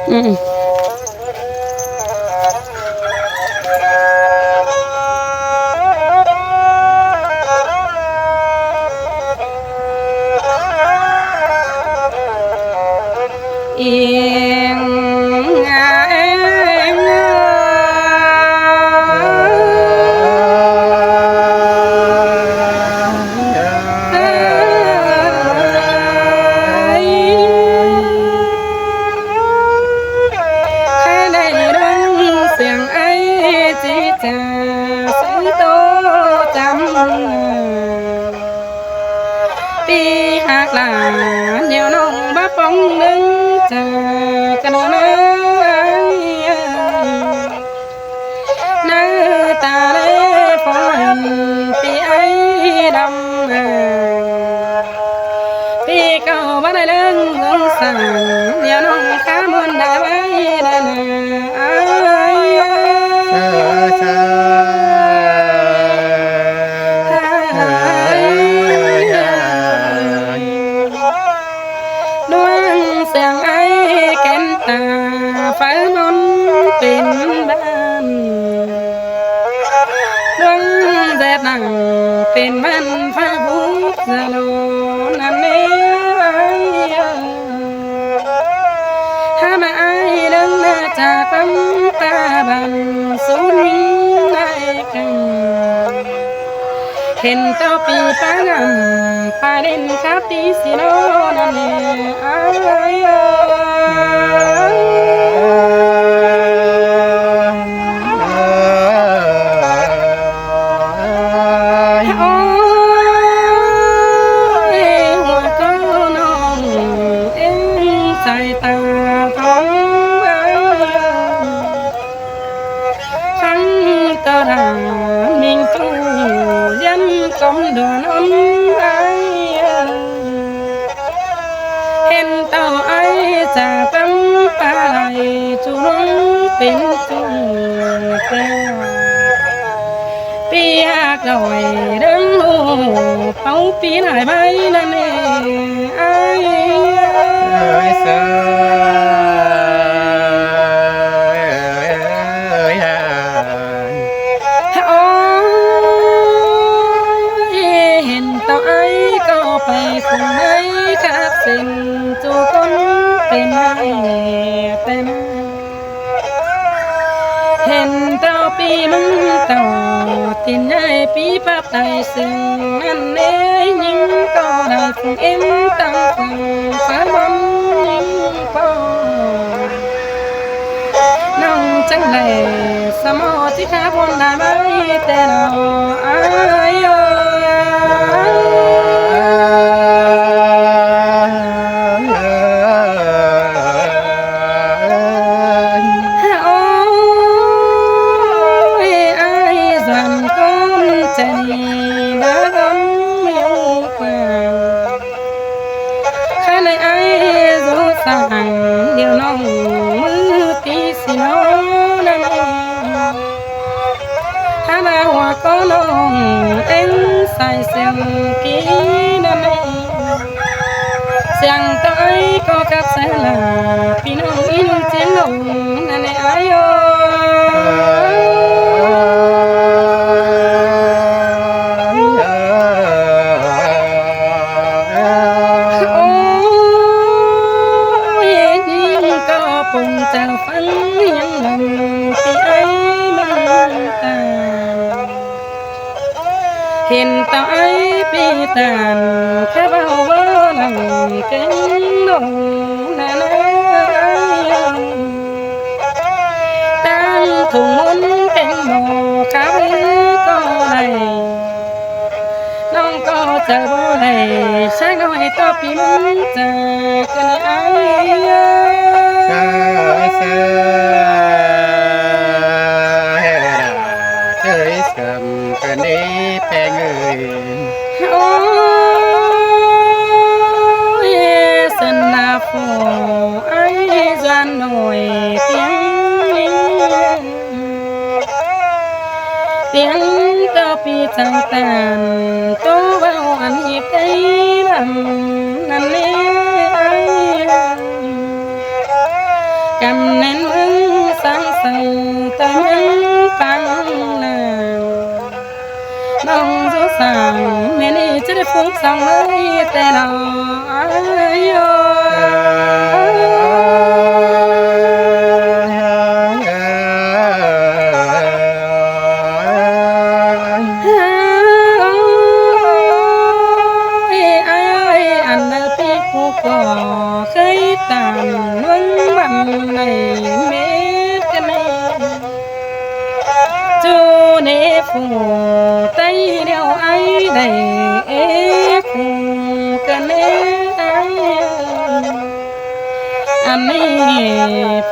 อืมเอียงเองแค่ได้ร้องเสียงไอ้จีจ่าสิงโตจำปีหักหลานเดี๋ยวน้องบ้าปองนึงจากกันนะน้าตาเล่ฟอนปีไอ้ดำปีเก่าบ้านได้เรื่องสงสารเดี๋ยวน้องข้ามวันได้ไว้ได้นะชาดวงเสียงไอ้แก่นตาไฟมนเป็นบ้านดวงแดดหนังเป็นบ้านไฟบุกสโลนันเองถ้ามาไอ้เรื่องน่าจะตั้งตาบันสุนได้กันเห็นเจ้าปีปางำปาเด่นคาตีสิโนนั่นเองโอ้ยหัวเจ้าน้องเอ็งใจตาท้องทั้งตารามิงตู้ยันกมดอนอ้นไอเห็นเต่าไอจากตั้งปลาไหลจุลงเป็นจุงแก้วปีหักลอยเรื่องหูเป่าปีหลายใบนั่นเองไอเสโอ้ยเห็นเต่าไอก็ไปคงไหนครับสิ่งจูคนเป็นไอแต่มาเห็นเต่าปีมึงเต่าตินใหญ่ปีปับไตซึ่งนั่นเอ้ยยิ่งก็ได้คงเอ็มตั้งคงฟ้าบนยิ่งพอน้องจังเลยสมอที่ขาบนได้ไหมแต่เราอายโอ้ยไอ้ส่วนก้นจะนีดาดอนไม่ยงกว่าข้าในไอ้รูสั่งเดี๋ยวน้องมือปีสิน้องนั่นถ้ามาหัวก็น้องเอ็งใส่เสียงกีนั่นเองเสียงต้อยก็กับเสลาพี่น้องอีนุ่งเจียงหลงนั่นเองไอ้โอโอ้ยยิ่งก็ปุ่งเจ้าฟังยังลำที่ไอ้มันตาเห็นต่อไอ้ปีตานแค่เบาว่าลังเก่งดงนานาตั้งถุงมุนเก่งบ่ขาไปก็ได้น้องก็จะบ่ได้ใช้น้อยต่อปีมึงจากกันไอ้เสมกันนี้แปลงเอ่ย โอ้ยสนาโฟไอ้จันหน่อยเตียงเตียงก็ปีจังตานตัวเบาอันอีกไอ้ลำนั่นเองก cầm nén mừng sáng sầu tay mừng bằng nàng nông dỗ sàng nên đi chết phúc sang nơi tên ai có khơi tàn vững bằng này mét cái này chú nê phù tay đeo ai đầy ép phù cái nê ai anh ấy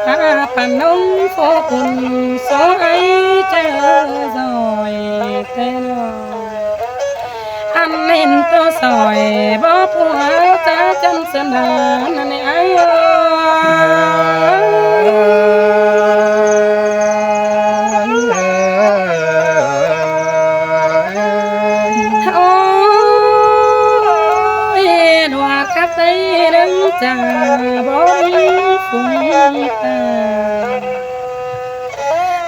phá pan nông phố cùng số ấy chờ rồi tên anh nên tôi sỏi bó phù ta chân sơn đà này ai ôi đòa khắp tây đứng trà bó phùng ta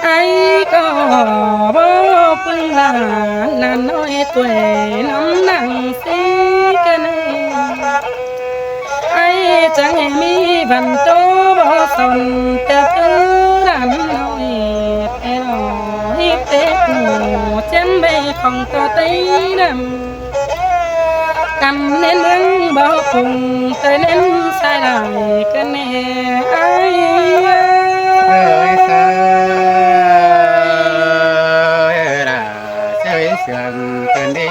ai có bó phùng là nói tuổi nóng nặng xí cái này ai chẳng hề mi vần tố bỏ sồn tập ư đàn nói eo hiếp tết mùa chém bê không có tí đầm cầm nên đứng bỏ cùng tới nên sai lại cái này ai ơi chơi sườn cần đi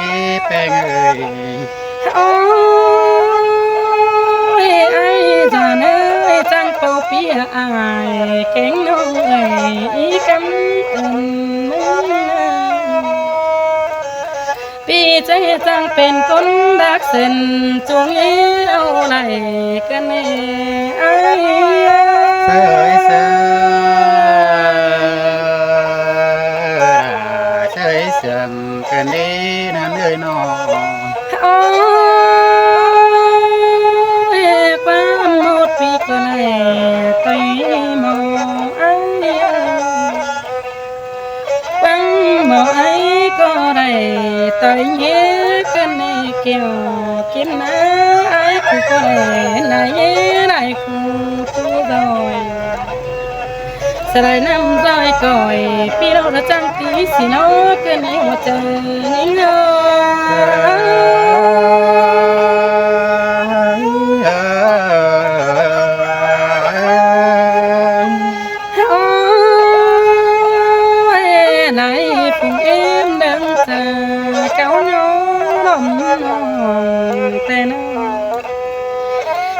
bên ơi ôi ai già nơi trang cầu phía ai kén nông ngày ý cắm ơn vì chơi trangเป็นคนดักเส้นจวงเอี้ยวไหลกันไอ้เสยเสยเสื่อมเกินดีนั่นเลยน้อง โอ้ยความหมดปีก็เลยไปมองไอ้ฟังบอกไอ้ก็ได้ต่อยเงี้ยกันในเกี่ยวกินนะไอ้กูก็ได้นายไหนกูตู้ดอยสลายน้ำร้อยก่อยพี่เราละจังตีสิโนกันในหัวใจนี่เนา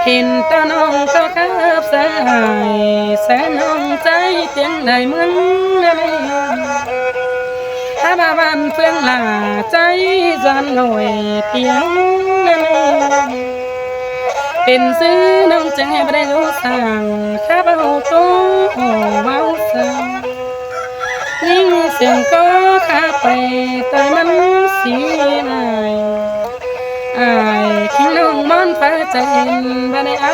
เห็นตาน้องก็ขับสายแสนน้องใจเตียงได้เหมือนนั่นถ้าบ้านเฟื่องหลาใจจานลอยเตียงนั่นเป็นซื้อน้องจังให้ไม่ได้รู้สั่งข้าเบาโตเบาสั่งยิ่งเสียงก็ข้าไปแต่มันเสียนายไอ้ขี้น้องมันฟ้าใจเห็นบ้านไอ้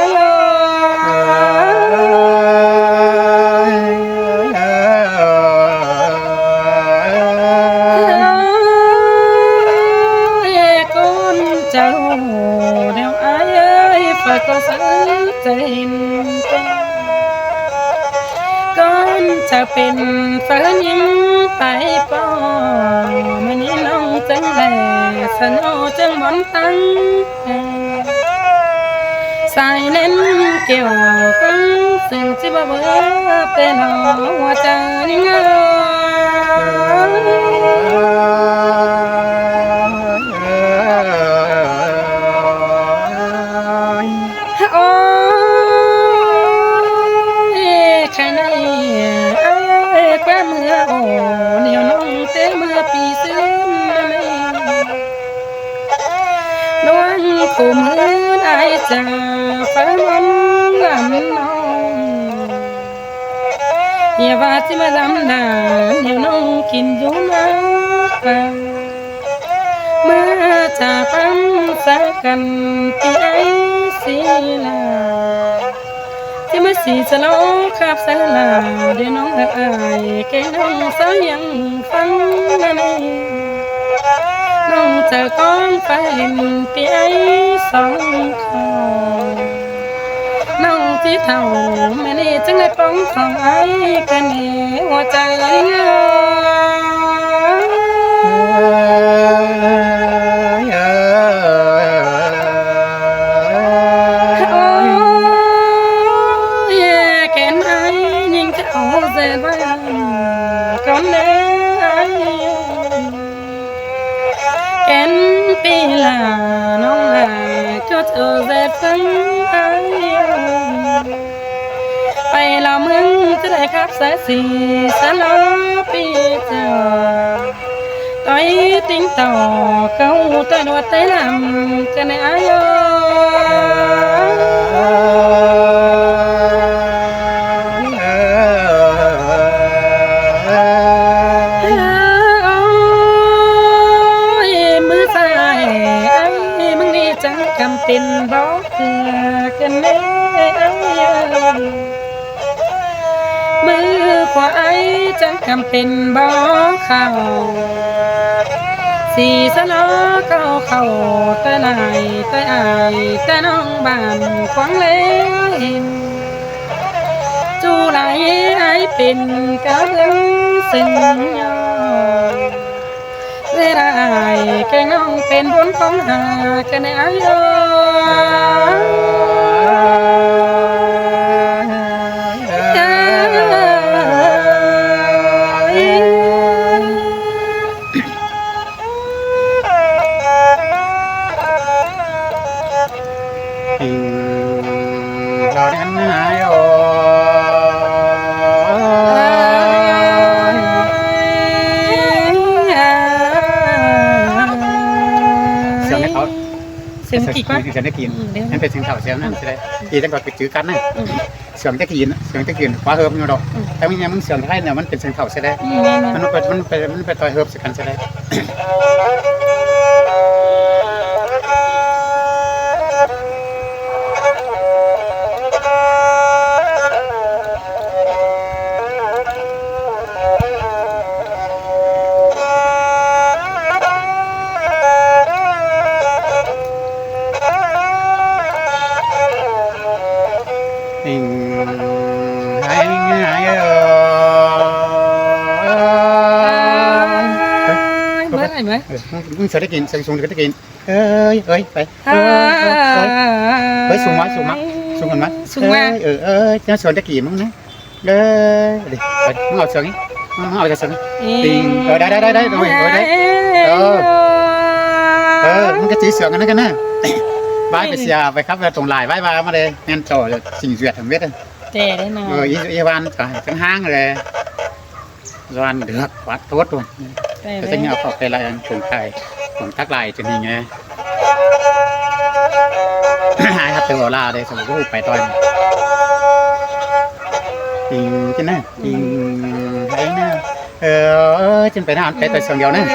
คนเจ้าเดี๋ยวไอ้ฟ้าก็สังใจเห็นก่อนจะเป็นฟ้ายิ้มไปป้อมันนี่น้องจังแหล่สนอจังบอนตั้งสายเล่นเกี่ยวกันสิ่งที่บ่เบื่อเป็นหัวใจนิ่งโอ้ยใครในแก้เมื่อโอ้เหนียวน้องเต้เมื่อปีซึ้งน้องคุมเฮือนไอจ่าฟ้ามันลำน้องอย่าว่าที่มาลำดาเดี๋ยวน้องกินอยู่นะเมื่อจากปั๊มสักกันที่ไอสีลาที่มา มื่อสีจะโลขับสลาเดี๋ยวน้องอายแกน้องสาวยังฟังนั่นเองน้องจะก้องไปเปียสองคอน้องที่เท่าแม่นี่จึงได้ป้องของไอ้กันเองหัวใจเงาcon đấy kén tí là nó là cho chờ dệt phấn ai bay là mừng chứ lại khắp sẽ xì sẽ lo bây giờ tôi tính tỏ câu tôi đuổi tới làm cái này aiคำเป็นบอกเพื่อกันแน่มือขวาไอ้จังคำเป็นบอกเขาสีสลอเก้าเขาแต่นายแต่อายแต่น้องบ้านขวางเล่นจูไหลไอ้เป็นกะเรื่องสิ่งยอได้แกน้องเป็นบุญของหากันไอ้ยเราเดินหายเสียงกี่ก้อนเสียงตะกินนั่นเป็นเสียงเถ่าเสียงนั่นใช่ไหมอีตั้งแต่ไปจื้อกันนั่นเสียงตะกินฟ้าเฮิบอยู่ดอกแต่ไม่ยังมึงเสียงไทยเนี่ยมันเป็นเสียงเถ่าใช่ไหมมันเป็นต่อยเฮิบสักกันใช่ไหมมึงเสียได้กินเสียงสูงได้กินเอ้ยไปเฮ้ยสูงมั้ยกันมั้ยจะสวนได้กี่มึงนะดิไปมึงเอาเสียงนี้มึงเอาจะเสียงติงได้มึงก็จีเสียงกันนั่นกันนะบ้านไปเสียไปครับไปตรงลายบ้านมาเลยงั้นจ่อสิ่งเสียทำเวทเจ๋ได้นะอีวานทั้งห้างเลยวันเดือดวัดตัวตัวก็จะเงี้ยเขาไปลายผงไทยผงทักลายจนนี่ไงหายครับตัวลาเลยสมมติว่าไปต่อยจริงจริงนะจริงไอ้นะจนไปนานไปแต่ส่วนเดียวนะ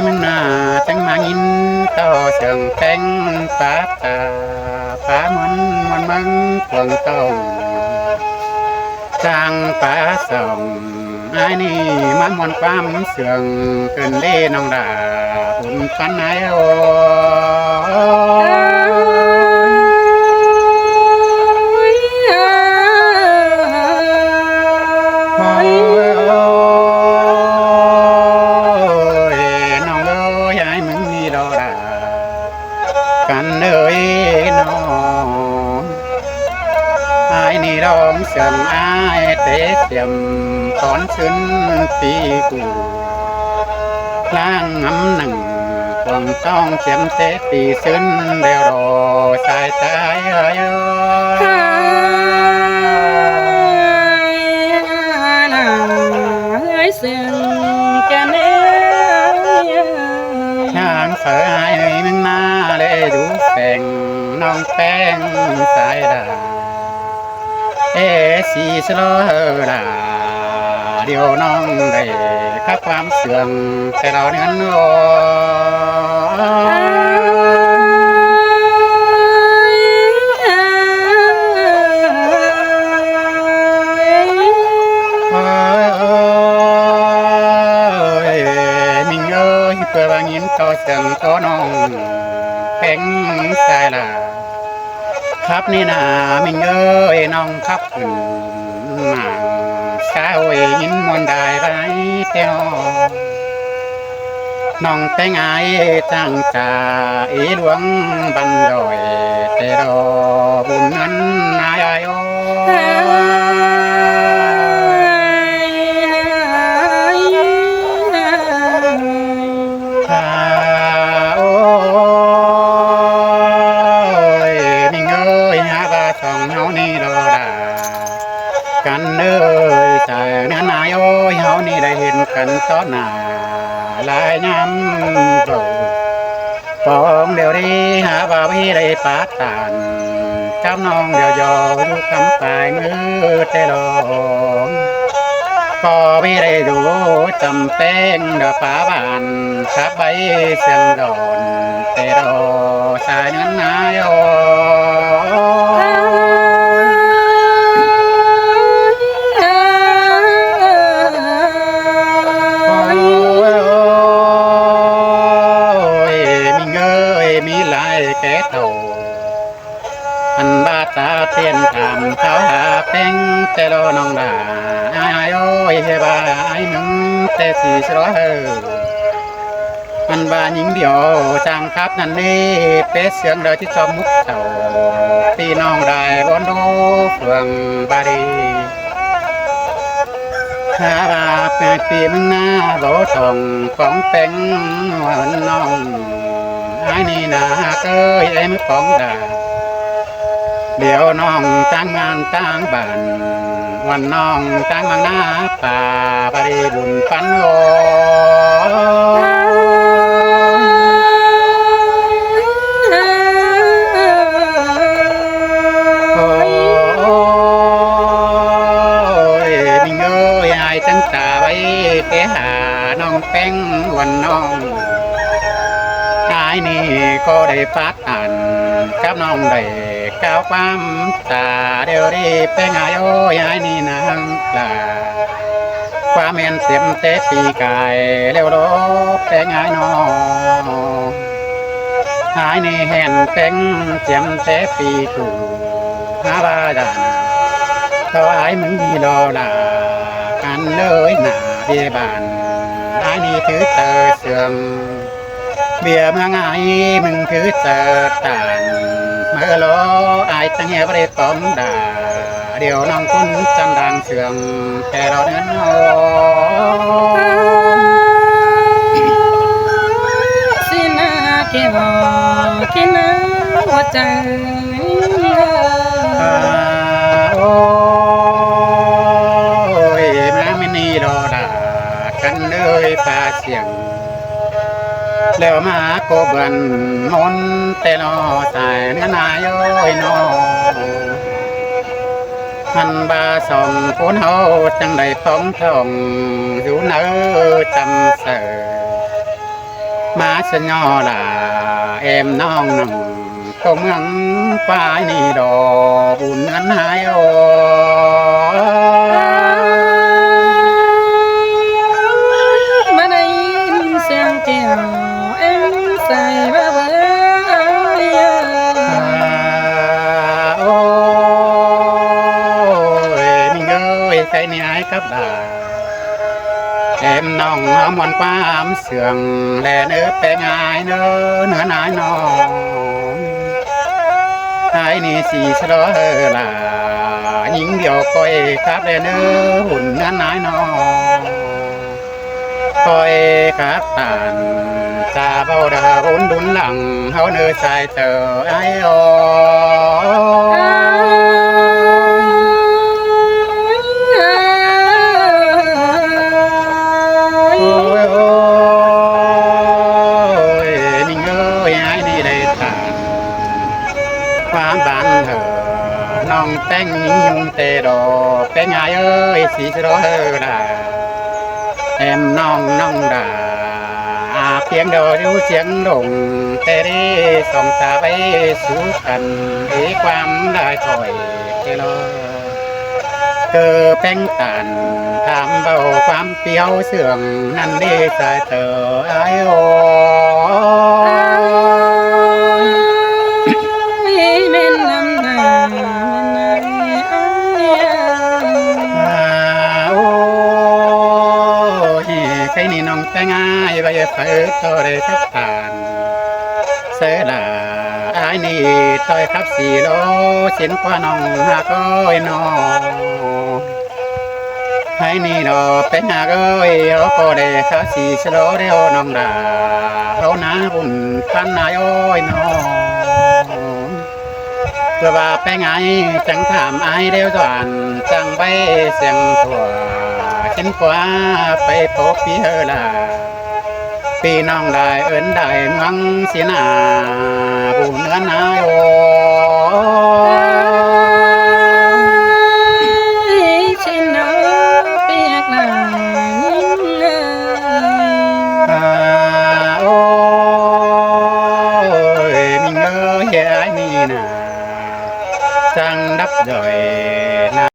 มันน่าจังมายินต่อเสียงแป้งป้าตาป้ามันมังควงต้องจางป้าส่งไอ้นี่มันความเสื่องเกินเล่น้องดาอุ่นฟันไอ้โอเสียงอ้ายเตะเสียมถอนซึ้น ปีกูล้างน้ำหนังควงต้องเจียมเตะปีซึ้นเดียวรอสายตายเอ้ย เสียงแกเนื้อ ช่างเฝอไอ้มึงหน้าเลยดูแฝงน้องแป้งสายดาสีสโลดาเดี๋ยวน้องได้ขับความเสื่อมแต่เราเนื้อนโเพื่อบางยินต่อเสียงต่อน้องแป้งสายดาครับนี่นามิงเอ้ยน้องครับขึ้นมาเช้ายินมวนได้ไรเตียวน้องแต่งไงตั้งตาหลวงบันดอยแต่รอบุญนั้นนายโอกันเอ้ยใจเนื้อนายโอ้ยเฮานี่ได้เห็นกันต่อหน้าลายย้ำโปรปองเดี๋ยวนี้หาบ่าวพี่ได้ปาตานกับน้องเดี๋ยวยอดูคำปลายมือแต่ลองก็พี่ได้ดูจำแป้งเดาป่าบานขับใบเสียงดอนแต่รอสายเนื้อนายโอ้แก่เท่าอันบาตาเตียนถามเขาหาแป้งแต่รอน้องดาไอ้โอ้ยเฮบาไอ้มึงแต่สีสร้อยอันบาหญิงเดียวจังครับนั่นนี่เป็ดเสียงเดินที่จอมมุกเต่าปีน้องได้บนดูเฟืองบาดีหาบาแปดปีมึงหน้าโบทองของแป้งวันน้องไอ้นี่นาเอ้ยเอ็มของดาเดี๋ยวน้องตั้งงานตั้งบ้านวันน้องตั้งมังหน้าป่าปริบุญปันโอมิงเอ้ยไอ้จังตาไว้ไปหาน้องแป้งวันน้องไอ้นี่ก็ได้ปัดอันกับน้องได้ก้าวความตาเดี๋ยวรีบไปไงโอ้ยไอ้นี่นางปลาความเมียนเต็มเตะปีกายเร็วรบไปไงน้องไอ้นี่เห็นเป็นเจียมเตะปีกูหาบาดานเขาไอ้มึงมีรอลากันเลยหน้าเบียบานไอ้นี่ถือเตอเสื่อมเบียเมื่อไงมึงคือเจอตานเมื่อโลไอ้ตั้งเหี้ยบริตอมด่าเดี๋ยวน้องคุณจำดังเสื่อมแค่เราเนื้อโนสินาเก็บกินหัวใจโอ้ยแม่ไม่นีรอด่ากันเลยปาเสียงแล้วมาโกบันมนแต่นอสายเนื้อนายโอ้ยนอหันบาสองคนเฮาจังได้ท้องทองอยู่เนื้อจำเสอมาสญอลาเอ็มน้องน้องก็เมืองป้ายนี่ดอบุญนั้นหายโอมาได้ยินเสียงแก้วเอ็มใส่บ้าเบื่อโอ้ยมิงเอ้ยใครนี่หายกับดาเอ็มน้องหอมวันความเสื่องแลเนื้อแปลงายเนื้อนายน้องไอ้นี่สีชะลอลาหญิงเดียวก้อยครับแลเนื้อหุ่นเนื้อนายน้อง các tàn ta bao đà vốn đốn lặng hao nơi sai tờ ai ô ôi ôi mình ơi ai đi đây tàn quá bán thờ nong teng nhung tê đồ teng ai ơi xí đó hơ là em nong nong đà tiếng đồ ru tiếng đồng tê đi song ta bay xuống cần ý quan đại thổi kia lo cơ bánh tàn tham vàoความเปรี้ยวเสื่องนั่นดีสายเตอไอโอเม่นลำนามันโอ้ยใครนี่น้องแต่ง่ายไปเปิดต่อได้ทับทานเสดาไอ้นี่ต่อยครับสี่โลสินกว่าน้องหาก้อยน้องไอ้นี่ดอเป็นหาก้อยเขาก็ได้ข้าสี่สโลเดียวน้องดาเขาหน้าบุญพันนายอ้อยน้องเพื่อว่าไปไงจังถามไอ้เดียวจวนจังไปเสียงถั่วชิ้นกว่าไปพบพี่เฮอล่ะพี่น้องได้เอิ้นได้เมืองสีนาบุญเนื้อนาโอ